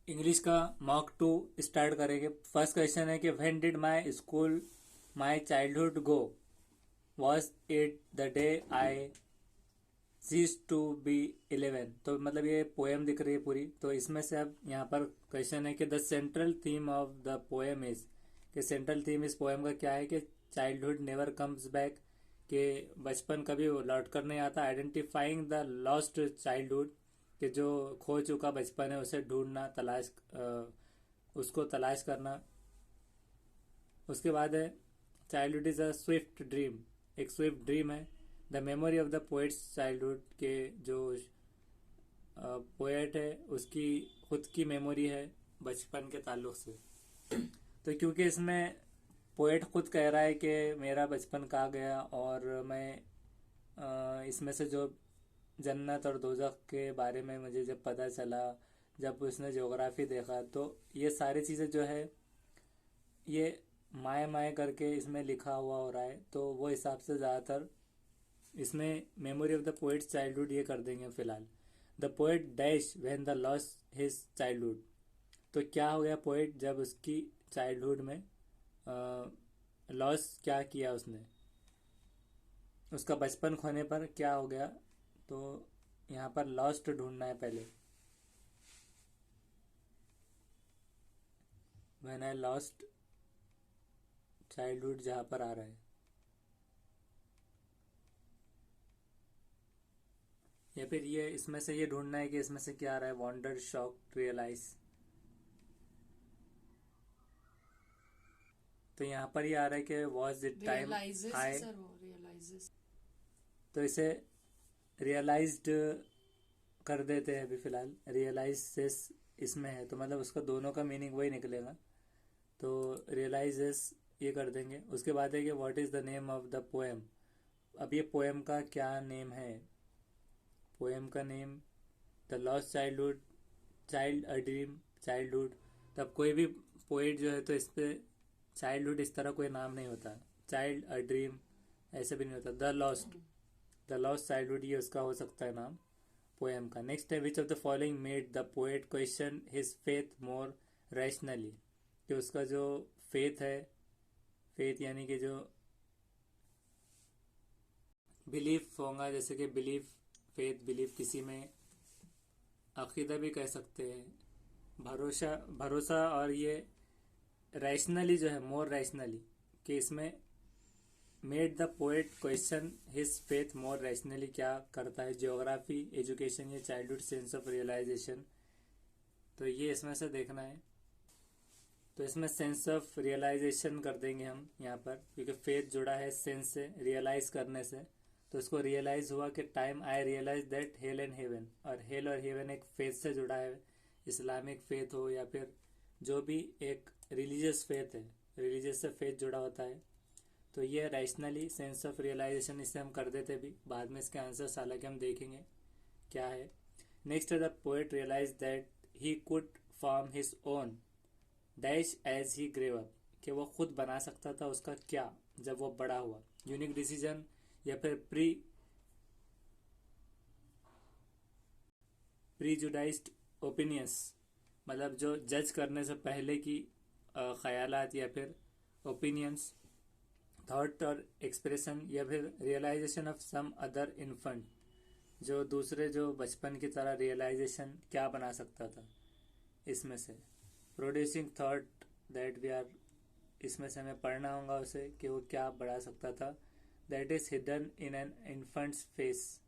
English का mock two start करेंगे। First question है कि when did my school my childhood go, was it the day I cease to be 11। तो मतलब ये पोएम दिख रही है पूरी। तो इसमें से अब यहाँ पर क्वेश्चन है कि the central theme of the poem is, कि सेंट्रल थीम इस पोएम का क्या है कि चाइल्डहुड नेवर कम्स बैक, कि बचपन कभी लौट कर नहीं आता। आइडेंटिफाइंग द लॉस्ट चाइल्डहुड, कि जो खो चुका बचपन है उसे ढूंढना, उसको तलाश करना। उसके बाद है childhood is a Swift dream, एक स्विफ्ट ड्रीम है। The memory of the poets childhood, के जो पोएट है उसकी खुद की मेमोरी है बचपन के ताल्लुक से। तो क्योंकि इसमें पोएट खुद कह रहा है कि मेरा बचपन कहाँ गया, और मैं इसमें से जो जन्नत और दोज़ख के बारे में मुझे जब पता चला, जब उसने ज्योग्राफी देखा, तो ये सारी चीज़ें जो है ये माए माए करके इसमें लिखा हुआ हो रहा है। तो वो हिसाब से ज़्यादातर इसमें memory of the poets childhood ये कर देंगे फिलहाल। The poet dash when the loss his childhood, तो क्या हो गया पोएट जब उसकी चाइल्डहुड में लॉस क्या किया उसने, उसका बचपन खोने पर क्या हो गया। तो यहाँ पर लॉस्ट ढूंढना है पहले। व्हेन आई लॉस्ट चाइल्डहुड जहाँ पर आ रहा है, या फिर ये इसमें से ये ढूंढना है कि इसमें से क्या आ रहा है। Wonder, shock, realise. तो यहाँ पर ये आ रहा है कि was it time realises I, sir, वो रियलाइजेस। तो इसे रियलाइज्ड कर देते हैं अभी फिलहाल। रियलाइजेस इसमें है तो मतलब उसका दोनों का मीनिंग वही निकलेगा। तो रियलाइजेस ये कर देंगे। उसके बाद है कि what is the name of the poem. अब ये पोएम का क्या नेम है। पोएम का name the lost childhood, child a dream, childhood. तब कोई भी पोएट जो है तो इस पे चाइल्डहुड इस तरह कोई नाम नहीं होता। चाइल्ड अ ड्रीम ऐसे भी नहीं होता। द लॉस्ट चाइल्डहुड ये उसका हो सकता है नाम पोएम का। नेक्स्ट है विच of the following made the poet question his faith more rationally, कि उसका जो फेथ है, फेथ यानी कि जो बिलीफ होगा, जैसे कि बिलीफ, फेथ, बिलीफ किसी में, अकीदा भी कह सकते हैं, भरोसा, भरोसा। और ये रैशनली जो है, मोर रैशनली, कि इसमें made the poet question his faith more rationally क्या करता है। जियोग्राफी, एजुकेशन या चाइल्डहुड सेंस ऑफ रियलाइजेशन, तो ये इसमें से देखना है। तो इसमें सेंस ऑफ रियलाइजेशन कर देंगे हम यहाँ पर, क्योंकि फेथ जुड़ा है सेंस से, रियलाइज करने से। तो इसको रियलाइज हुआ कि time I realise that hell and heaven, और हेल और हेवन एक फेथ से जुड़ा है। इस्लामिक फेथ हो या फिर जो भी एक रिलीजियस फेथ है, रिलीजियस से फेथ जुड़ा होता है। तो ये रैशनली, सेंस ऑफ रियलाइजेशन, इसे हम कर देते भी। बाद में इसके आंसर्स हालांकि हम देखेंगे क्या है। नेक्स्ट है the poet realise that he could form his own dash as he grew up, कि वो खुद बना सकता था उसका क्या जब वो बड़ा हुआ। यूनिक डिसीजन या फिर प्रीजुडाइज्ड ओपिनियंस, मतलब जो जज करने से पहले की ख्यालात या फिर ओपिनियंस, थॉट और एक्सप्रेशन, या फिर realisation of some other infant, जो दूसरे जो बचपन की तरह रियलाइजेशन क्या बना सकता था इसमें से। Producing thought that we are, इसमें से हमें पढ़ना होगा उसे कि वो क्या बढ़ा सकता था। That is hidden in an infants face.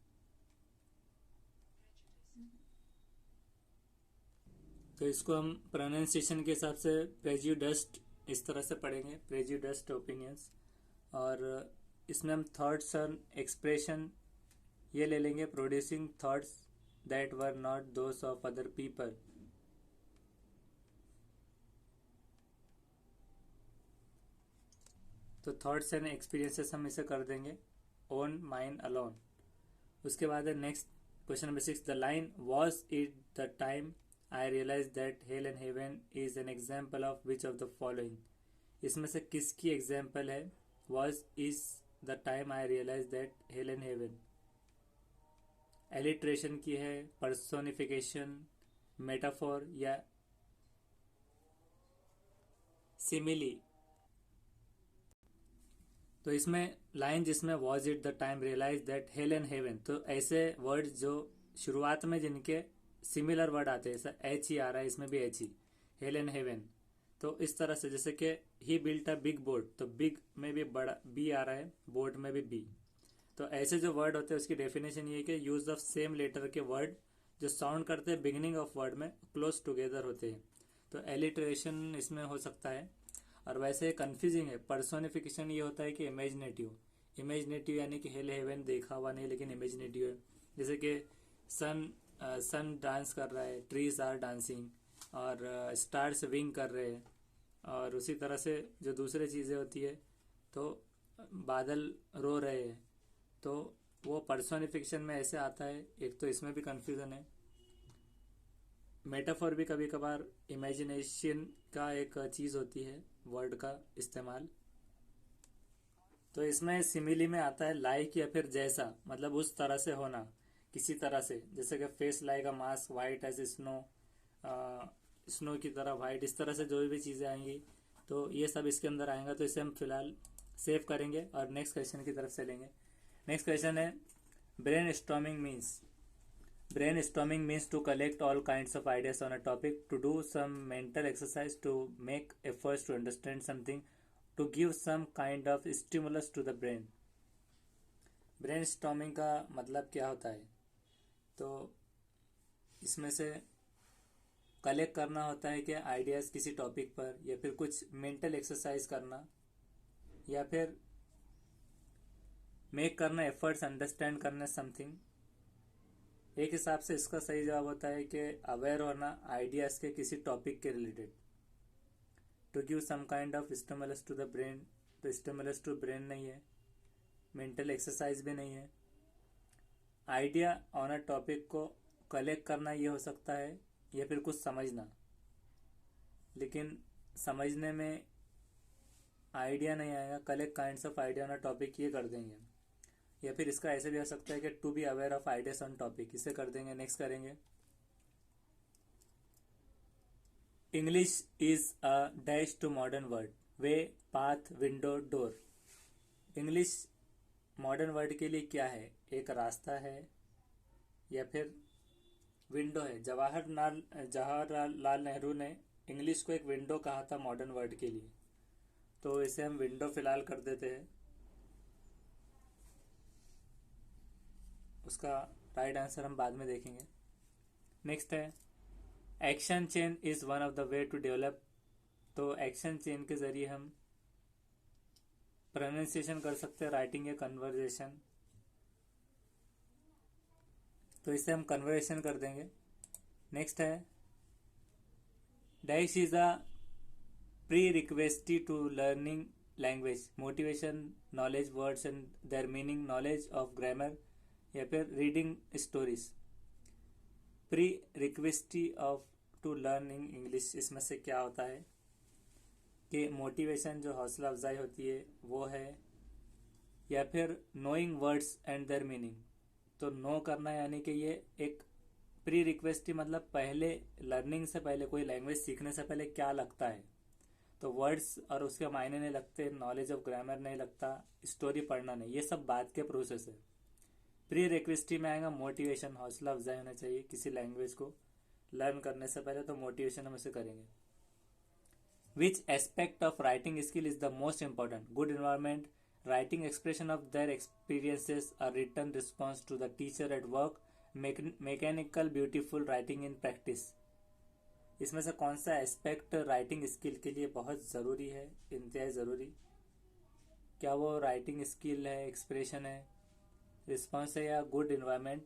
तो इसको हम प्रोनाउंसिएशन के हिसाब से प्रेज्यूडस्ड इस तरह से पढ़ेंगे, प्रेज्यूडस्ड ओपिनियंस। और इसमें हम थॉट्स और एक्सप्रेशन ये ले लेंगे, producing thoughts that were not those of other people. तो थॉट्स एंड एक्सपीरियंसेस हम इसे कर देंगे ओन माइंड अलोन। उसके बाद है next question number 6, the line was it the time I realise that hell and heaven is an example of which of the following. इसमें से किसकी एग्जाम्पल है was is the time I realise that hell and heaven. Alliteration की है, personification, metaphor या simile. तो इसमें line जिसमें was it the time realise that hell and heaven, तो ऐसे वर्ड जो शुरुआत में जिनके सिमिलर वर्ड आते हैं, ऐसा एच ही आ रहा है, इसमें भी H he, hello and heaven. तो इस तरह से जैसे कि ही बिल्ट अ बिग बोर्ड, तो बिग में भी बड़ा बी आ रहा है, बोर्ड में भी बी। तो ऐसे जो वर्ड होते हैं उसकी डेफिनेशन ये है कि यूज ऑफ सेम लेटर के वर्ड जो साउंड करते हैं बिगिनिंग ऑफ वर्ड में क्लोज टुगेदर होते हैं। तो एलिट्रेशन इसमें हो सकता है। और वैसे कंफ्यूजिंग है, पर्सोनिफिकेशन ये होता है कि इमेजिनेटिव, इमेजिनेटिव यानी कि हेल हेवन देखा हुआ नहीं लेकिन इमेजिनेटिव है। जैसे कि सन डांस कर रहा है, ट्रीज आर डांसिंग, और स्टार्स विंग कर रहे हैं। और उसी तरह से जो दूसरी चीज़ें होती है, तो बादल रो रहे हैं, तो वो पर्सोनिफिकेशन में ऐसे आता है। एक तो इसमें भी कंफ्यूजन है। मेटाफोर भी कभी कभार इमेजिनेशन का एक चीज़ होती है, वर्ड का इस्तेमाल। तो इसमें सिमिली में आता है लाइक या फिर जैसा, मतलब उस तरह से होना, किसी तरह से। जैसे कि face like a mask white as snow, snow की तरह वाइट, इस तरह से जो भी चीज़ें आएंगी तो ये सब इसके अंदर आएगा। तो इसे हम फिलहाल सेव करेंगे और नेक्स्ट क्वेश्चन की तरफ चलेंगे। नेक्स्ट क्वेश्चन है brain storming means. Brainstorming means to collect all kinds of ideas on a topic, to do some mental exercise, to make efforts to understand something, to give some kind of stimulus to the brain. Brainstorming का मतलब क्या होता है? तो इसमें से collect करना होता है कि आइडियाज़ किसी टॉपिक पर, या फिर कुछ मेंटल एक्सरसाइज करना, या फिर मेक करना एफर्ट्स अंडरस्टैंड करना समथिंग। एक हिसाब से इसका सही जवाब होता है कि अवेयर होना आइडियाज़ के किसी टॉपिक के related. To give some kind of stimulus to the brain, तो स्टिमुलस टू ब्रेन नहीं है, मेंटल एक्सरसाइज भी नहीं है। आइडिया ऑन अ टॉपिक को कलेक्ट करना ये हो सकता है, या फिर कुछ समझना, लेकिन समझने में आइडिया नहीं आएगा। Collect kinds of idea on a topic ये कर देंगे। या फिर इसका ऐसे भी हो सकता है कि to be aware of ideas on topic, इसे कर देंगे। नेक्स्ट करेंगे English is a dash to modern word, way path window door. English modern word के लिए क्या है? एक रास्ता है या फिर विंडो है। जवाहरलाल नेहरू ने इंग्लिश को एक विंडो कहा था मॉडर्न वर्ड के लिए, तो इसे हम विंडो फिलहाल कर देते हैं। उसका राइट आंसर हम बाद में देखेंगे। नेक्स्ट है action chain is one of the way to develop. तो एक्शन चेन के जरिए हम प्रोनाउंसिएशन कर सकते हैं, राइटिंग या कन्वर्जेशन। तो इसे हम कन्वर्जेशन कर देंगे। नेक्स्ट है dash is a prerequisite to learning language, motivation, knowledge, words and their meaning, knowledge of grammar, या फिर reading stories. Prerequisite of to learning English, इसमें से क्या होता है कि मोटिवेशन जो हौसला अफजाई होती है वो है, या फिर knowing words and their meaning. तो नो करना यानी कि ये एक प्री रिक्वेस्टी, मतलब पहले लर्निंग से पहले, कोई लैंग्वेज सीखने से पहले क्या लगता है, तो वर्ड्स और उसके मायने नहीं लगते, नॉलेज ऑफ ग्रामर नहीं लगता, स्टोरी पढ़ना नहीं, ये सब बात के प्रोसेस है। प्री रिक्वेस्टी में आएगा मोटिवेशन, हौसला अफजाई होना चाहिए किसी लैंग्वेज को लर्न करने से पहले, तो मोटिवेशन हम इसे करेंगे। Which aspect of writing skill is the most important? Good environment, writing expression of their experiences, a written response to the teacher at work, mechanical beautiful writing in practice. इसमें से कौन सा एस्पेक्ट राइटिंग स्किल के लिए बहुत ज़रूरी है, इंतहाई ज़रूरी? क्या वो राइटिंग स्किल है, एक्सप्रेशन है, रिस्पॉन्स है, या गुड इन्वायरमेंट?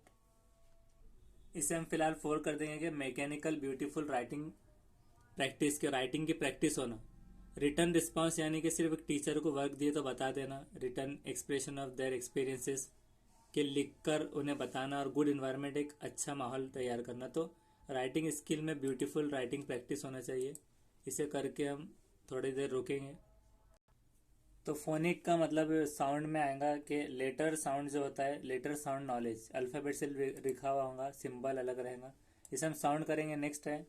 इसे हम फिलहाल 4 कर देंगे कि मैकेनिकल ब्यूटीफुल राइटिंग प्रैक्टिस, के राइटिंग की प्रैक्टिस होना। रिटर्न रिस्पॉन्स यानी कि सिर्फ एक टीचर को वर्क दिए तो बता देना। Return expression of their experiences, के लिखकर उन्हें बताना। और गुड इन्वायरमेंट, एक अच्छा माहौल तैयार करना। तो राइटिंग स्किल में ब्यूटीफुल राइटिंग प्रैक्टिस होना चाहिए। इसे करके हम थोड़ी देर रुकेंगे। तो फोनिक का मतलब साउंड में आएगा कि लेटर साउंड जो होता है, लेटर साउंड नॉलेज, अल्फ़ाबेट से लिखा हुआ होगा, सिंबल अलग रहेगा, इसे हम साउंड करेंगे। नेक्स्ट है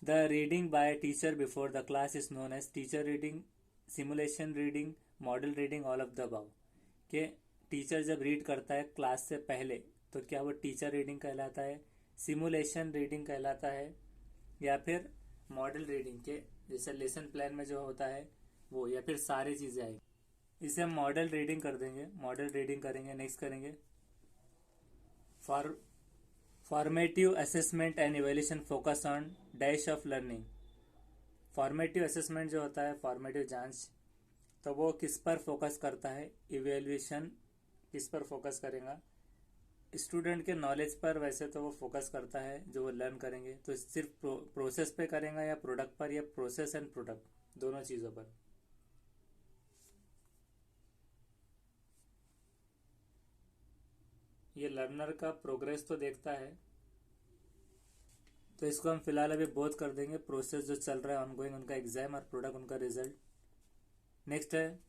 the reading by teacher before the class is known as teacher reading, simulation reading, model reading, all of the above. के टीचर जब रीड करता है क्लास से पहले तो क्या वो टीचर रीडिंग कहलाता है, सिमुलेशन रीडिंग कहलाता है, या फिर मॉडल रीडिंग के जैसे लेसन प्लान में जो होता है वो, या फिर सारी चीज़ें आएगी। इसे हम मॉडल रीडिंग कर देंगे, मॉडल रीडिंग करेंगे। नेक्स्ट करेंगे formative assessment and evaluation focus on dash of learning. Formative assessment जो होता है, फॉर्मेटिव जांच, तो वो किस पर फोकस करता है, इवेल्यूशन किस पर फोकस करेगा, स्टूडेंट के नॉलेज पर। वैसे तो वो फोकस करता है जो वो लर्न करेंगे, तो सिर्फ प्रोसेस पे करेगा या प्रोडक्ट पर, या प्रोसेस एंड प्रोडक्ट दोनों चीज़ों पर। ये लर्नर का प्रोग्रेस तो देखता है, तो इसको हम फिलहाल अभी बोथ कर देंगे, प्रोसेस जो चल रहा है ऑनगोइंग उनका एग्जाम, और प्रोडक्ट उनका रिजल्ट। नेक्स्ट है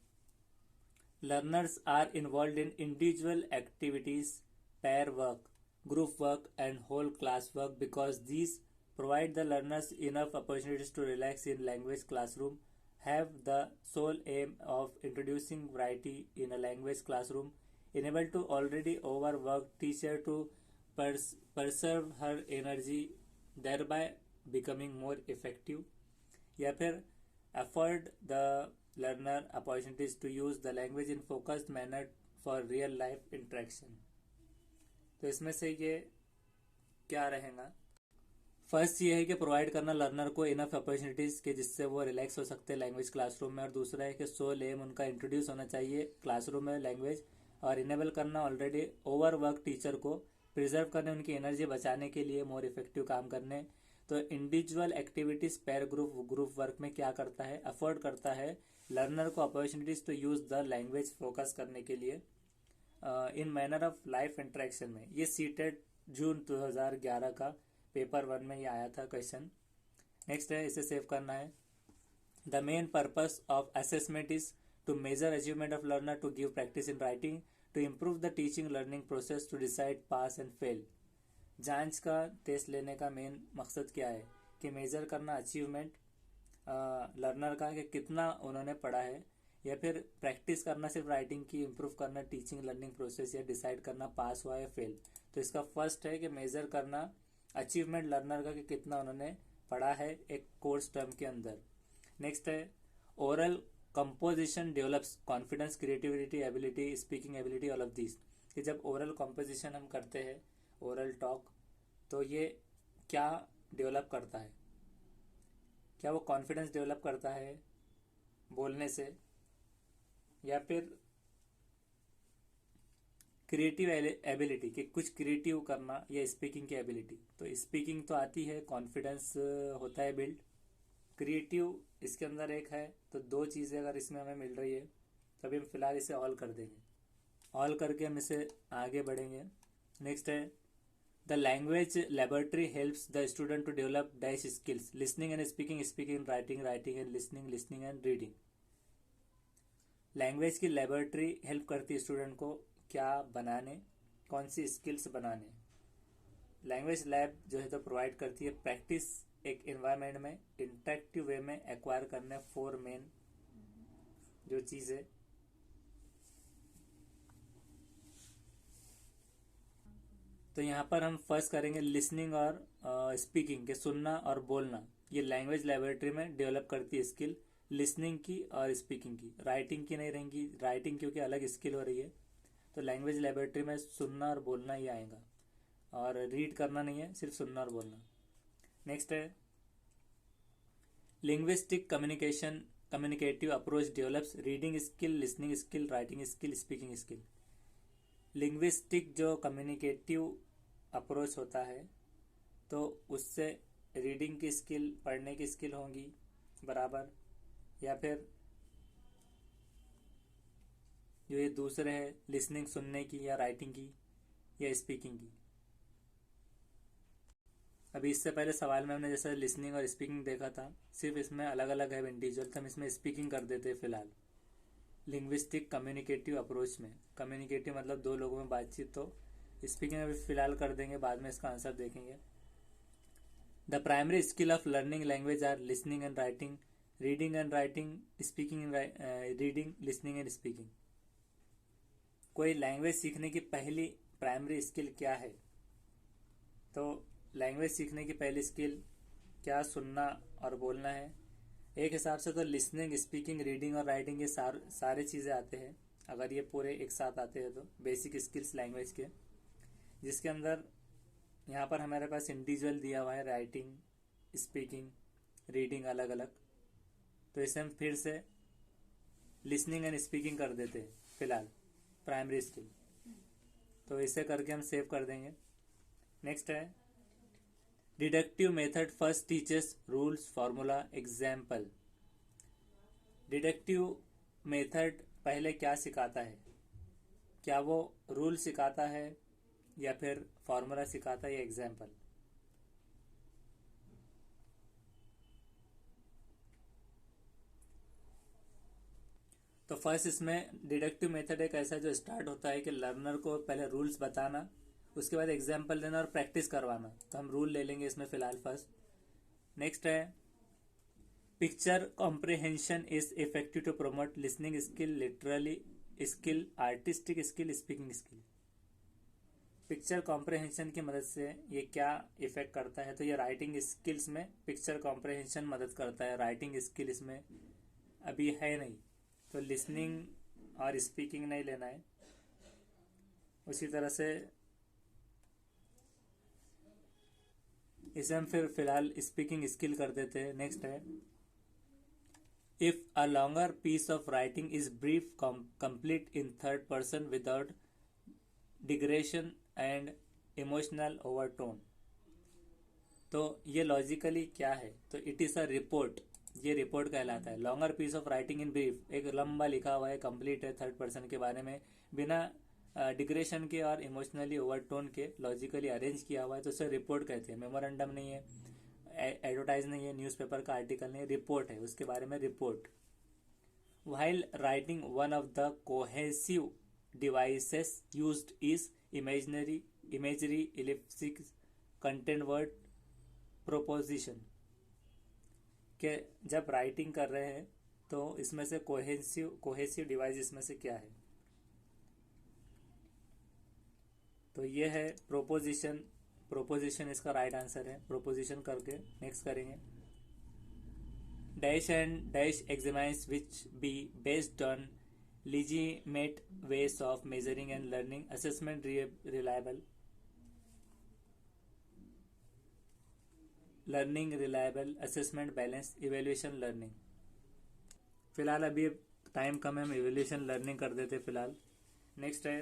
learners are involve in individual activities, pair work, group work, and whole class work because these provide the learners enough opportunities to relax in language classroom, have the sole aim of introducing variety in a language classroom, enable to already overworked teacher to preserve her energy, thereby becoming more effective, या फिर afford the learner opportunities to use the language in focused manner for real life interaction। तो इसमें से ये क्या रहेगा, first ये है कि प्रोवाइड करना लर्नर को इनफ अपॉर्चुनिटीज़ के जिससे वो रिलैक्स हो सकते हैं लैंग्वेज क्लासरूम में, और दूसरा है कि सोल एम उनका इंट्रोड्यूस होना चाहिए क्लासरूम में लैंग्वेज, और इनेबल करना ऑलरेडी ओवरवर्क टीचर को, प्रिजर्व करने उनकी एनर्जी बचाने के लिए मोर इफेक्टिव काम करने। तो individual activities pair group work में क्या करता है, अफोर्ड करता है लर्नर को opportunities to use the language focus करने के लिए in manner of life interaction में। ये सीटेड जून 2011 का पेपर 1 में ये आया था क्वेश्चन। नेक्स्ट है, इसे सेव करना है। The main purpose of assessment is to measure achievement of learner, to give practice in writing, to improve the teaching learning process, to decide pass and fail. जांच का टेस्ट लेने का main मकसद क्या है कि मेजर करना अचीवमेंट लर्नर का, कि कितना उन्होंने पढ़ा है, या फिर प्रैक्टिस करना सिर्फ राइटिंग की, इम्प्रूव करना टीचिंग लर्निंग प्रोसेस, या डिसाइड करना पास हुआ या फेल। तो इसका फर्स्ट है कि मेजर करना अचीवमेंट लर्नर का, कि कितना उन्होंने पढ़ा है एक कोर्स टर्म के अंदर। नेक्स्ट है oral composition develops confidence, creativity, ability, speaking ability, all of this. कि जब ओरल कंपोजिशन हम करते हैं, ओरल टॉक, तो ये क्या डेवलप करता है, क्या वो कॉन्फिडेंस डेवलप करता है बोलने से, या फिर क्रिएटिव एबिलिटी कि कुछ क्रिएटिव करना, या स्पीकिंग की एबिलिटी। तो स्पीकिंग तो आती है, कॉन्फिडेंस होता है बिल्ड, क्रिएटिव इसके अंदर एक है। तो दो चीज़ें अगर इसमें हमें मिल रही है तो अभी हम फिलहाल इसे ऑल कर देंगे, ऑल करके हम इसे आगे बढ़ेंगे। नेक्स्ट है the language laboratory helps the student to develop dash skills, listening and speaking, speaking and writing, writing and listening, listening and reading. Language की लेबोरेटरी हेल्प करती है स्टूडेंट को क्या बनाने, कौन सी स्किल्स बनाने। लैंग्वेज लैब जो है तो प्रोवाइड करती है प्रैक्टिस एक एनवायरनमेंट में इंटरेक्टिव वे में एक्वायर करने 4 मेन जो चीज़ है। तो यहाँ पर हम फर्स्ट करेंगे लिसनिंग और स्पीकिंग के, सुनना और बोलना। ये लैंग्वेज लेबोरेटरी में डेवलप करती है स्किल, लिसनिंग की और स्पीकिंग की। राइटिंग की नहीं रहेंगी, राइटिंग क्योंकि अलग स्किल हो रही है। तो लैंग्वेज लेबोरेटरी में सुनना और बोलना ही आएगा, और रीड करना नहीं है, सिर्फ सुनना और बोलना। नेक्स्ट है linguistic communication, communicative approach develops reading skill, listening skill, writing skill, speaking skill. Linguistic जो कम्युनिकेटिव अप्रोच होता है तो उससे रीडिंग की स्किल, पढ़ने की स्किल होंगी बराबर, या फिर जो ये दूसरे है लिसनिंग सुनने की, या राइटिंग की, या स्पीकिंग की। अभी इससे पहले सवाल में हमने जैसे लिसनिंग और स्पीकिंग देखा था, सिर्फ इसमें अलग अलग है इंडिविजुअल, तो हम इसमें स्पीकिंग कर देते हैं फिलहाल। लिंग्विस्टिक कम्युनिकेटिव अप्रोच में, कम्युनिकेटिव मतलब दो लोगों में बातचीत, तो स्पीकिंग अभी फिलहाल कर देंगे, बाद में इसका आंसर देखेंगे। The primary skill of learning language are listening and writing, reading and writing, speaking and reading, listening and speaking. कोई लैंग्वेज सीखने की पहली प्राइमरी स्किल क्या है? तो लैंग्वेज सीखने की पहली स्किल क्या? सुनना और बोलना है। एक हिसाब से तो लिसनिंग, स्पीकिंग, रीडिंग और राइटिंग ये सारे चीज़ें आते हैं। अगर ये पूरे एक साथ आते हैं तो बेसिक स्किल्स लैंग्वेज के, जिसके अंदर यहाँ पर हमारे पास इंडिविजुअल दिया हुआ है, राइटिंग, स्पीकिंग, रीडिंग अलग अलग। तो इसे हम फिर से लिसनिंग एंड स्पीकिंग कर देते हैं फिलहाल प्राइमरी स्किल। तो इसे करके हम सेव कर देंगे। नेक्स्ट है deductive method first teachers rules formula example. Deductive method पहले क्या सिखाता है? क्या वो रूल सिखाता है या फिर फॉर्मूला सिखाता है या एग्जाम्पल? तो फर्स्ट इसमें डिडक्टिव मेथड एक ऐसा जो स्टार्ट होता है कि लर्नर को पहले रूल्स बताना, उसके बाद एग्जाम्पल देना और प्रैक्टिस करवाना। तो हम रूल ले लेंगे इसमें फिलहाल फर्स्ट। नेक्स्ट है picture comprehension is effective to promote listening skill, literally skill, artistic skill, speaking skill. Picture comprehension की मदद से ये क्या इफेक्ट करता है? तो ये राइटिंग स्किल्स में पिक्चर कॉम्प्रिहेंशन मदद करता है। राइटिंग स्किल इसमें अभी है नहीं, तो लिसनिंग और स्पीकिंग नहीं लेना है। उसी तरह से इसे हम फिर फिलहाल स्पीकिंग स्किल कर देते हैं। नेक्स्ट है if a longer piece of writing is brief, complete in third person without digression and emotional overtone. तो ये लॉजिकली क्या है? तो इट इज अ रिपोर्ट, ये रिपोर्ट कहलाता है। Longer piece of writing in brief, एक लंबा लिखा हुआ है, कंप्लीट है, थर्ड पर्सन के बारे में, बिना डिग्रेशन के और इमोशनली ओवरटोन के लॉजिकली अरेंज किया हुआ है, तो उसे रिपोर्ट कहते हैं। मेमोरेंडम नहीं है, एडवर्टाइज नहीं है, न्यूज़पेपर का आर्टिकल नहीं है, रिपोर्ट है, उसके बारे में report. While writing one of the cohesive devices used is imagery, ellipsis, content word, proposition. के जब राइटिंग कर रहे हैं तो इसमें से कोहेसिव डिवाइस इसमें से क्या है? तो ये है प्रोपोजिशन। प्रोपोजिशन इसका राइट आंसर है। प्रोपोजिशन करके नेक्स्ट करेंगे। Dash and dash examines which be based on legitimate ways of measuring and learning, assessment reliable, learning reliable, assessment balance, evaluation learning। फिलहाल अभी टाइम कम है, हम evaluation learning कर देते फिलहाल। नेक्स्ट है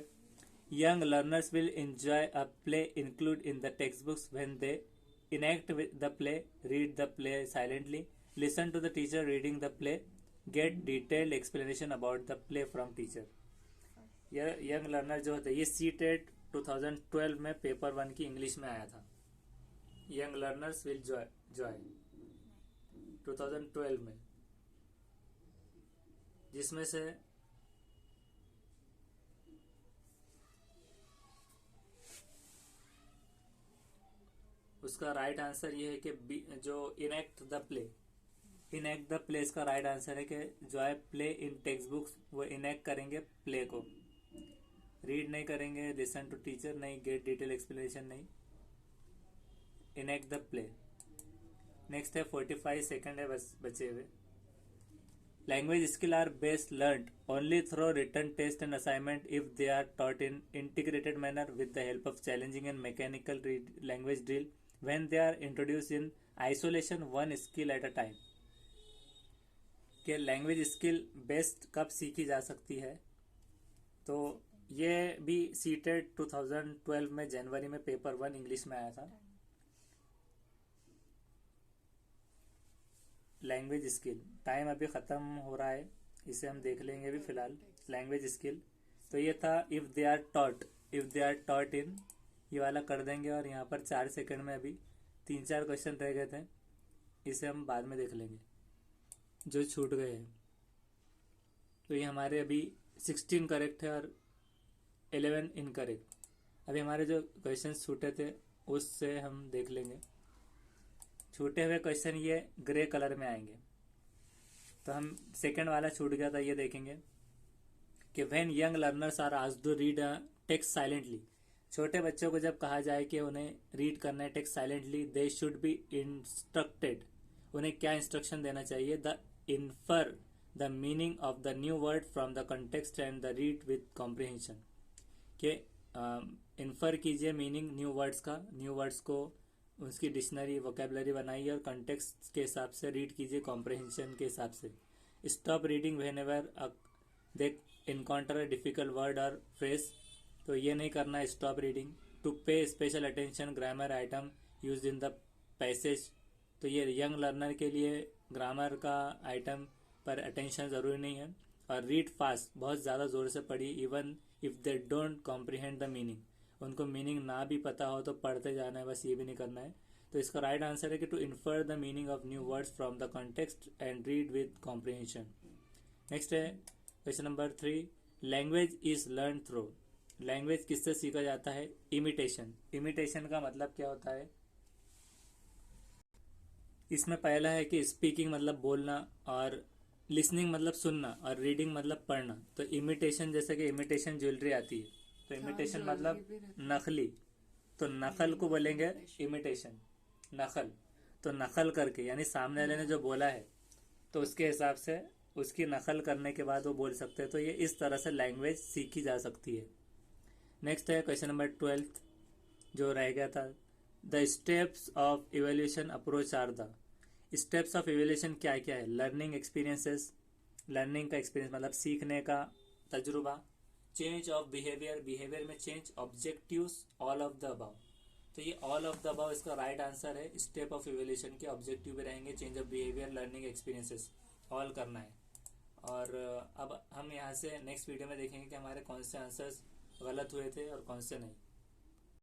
young learners will enjoy a play included in the textbooks when they enact with the play, read the play silently, listen to the teacher reading the play, get detailed explanation about the play from teacher. यह young learner जो होता है, ये CTET 2012 में paper 1 की English में आया था। यंग लर्नर्स विल जॉय 2012 में, जिसमें से उसका राइट आंसर ये है कि जो enact the play, enact the play का राइट आंसर है कि जो है प्ले इन टेक्स्ट बुक्स, वो इनेक्ट करेंगे प्ले को, रीड नहीं करेंगे, लिसन टू टीचर नहीं, गेट डिटेल एक्सप्लेनेशन नहीं, इनेक्ट द प्ले। नेक्स्ट है 45 सेकंड है बस बचे हुए। Language skill are best learned only through written test and assignment if they are taught in integrated manner with the help of challenging and mechanical language drill when they are introduce in isolation, one skill at a time. कि language skill best कब सीखी जा सकती है? तो ये भी CTET 2012 में जनवरी में पेपर 1 इंग्लिश में आया था। लैंग्वेज स्किल टाइम अभी ख़त्म हो रहा है, इसे हम देख लेंगे अभी फिलहाल। लैंग्वेज स्किल तो ये था if they are taught in, ये वाला कर देंगे। और यहाँ पर 4 सेकंड में अभी 3-4 क्वेश्चन रह गए थे, इसे हम बाद में देख लेंगे जो छूट गए हैं। तो ये हमारे अभी 16 करेक्ट है और 11 इनकरेक्ट। अभी हमारे जो क्वेश्चन छूटे थे उससे हम देख लेंगे। छूटे हुए क्वेश्चन ये ग्रे कलर में आएंगे। तो हम सेकंड वाला छूट गया था, ये देखेंगे कि when young learners are asked to read text silently, छोटे बच्चों को जब कहा जाए कि उन्हें रीड करना है text silently, they should be instructed, उन्हें क्या इंस्ट्रक्शन देना चाहिए? The infer the meaning of the new word from the context and the read with comprehension, के इन्फर कीजिए मीनिंग न्यू वर्ड्स का, न्यू वर्ड्स को उसकी डिक्शनरी वोकेबलरी बनाइए और कंटेक्स्ट के हिसाब से रीड कीजिए कॉम्प्रिहेंशन के हिसाब से। Stop reading when ever they encounter a difficult word और फ्रेज, तो ये नहीं करना है स्टॉप रीडिंग। टू पे special attention grammar item use in the passage, तो ये यंग लर्नर के लिए ग्रामर का आइटम पर अटेंशन ज़रूरी नहीं है। और रीड फास्ट, बहुत ज़्यादा ज़ोर से पढ़िए, even if they don't comprehend the meaning, उनको मीनिंग ना भी पता हो तो पढ़ते जाना है, बस ये भी नहीं करना है। तो इसका राइट आंसर है कि to infer the meaning of new words from the context and read with comprehension. Next है question number 3, language is learn through, language किससे सीखा जाता है? इमिटेशन। इमिटेशन का मतलब क्या होता है? इसमें पहला है कि स्पीकिंग मतलब बोलना, और लिसनिंग मतलब सुनना, और रीडिंग मतलब पढ़ना। तो इमिटेशन, जैसे कि इमिटेशन ज्वेलरी आती है, तो इमिटेशन मतलब नकली, तो नकल को बोलेंगे इमिटेशन, नकल। तो नकल करके, यानी सामने वाले ने जो बोला है तो उसके हिसाब से उसकी नकल करने के बाद वो बोल सकते हैं। तो ये इस तरह से लैंग्वेज सीखी जा सकती है। नेक्स्ट है क्वेश्चन नंबर 12 जो रह गया था, the steps of evolution approach are the, steps of evolution क्या क्या है? लर्निंग एक्सपीरियंसेस, लर्निंग का एक्सपीरियंस मतलब सीखने का तजुर्बा, चेंज ऑफ बिहेवियर, बिहेवियर में change, objectives, all of the above. तो ये ऑल ऑफ द अबव इसका राइट आंसर है। स्टेप ऑफ इवोल्यूशन के ऑब्जेक्टिव भी रहेंगे change of behaviour, learning experiences, all करना है। और अब हम यहाँ से नेक्स्ट वीडियो में देखेंगे कि हमारे कौन से आंसर्स गलत हुए थे और कौन से नहीं।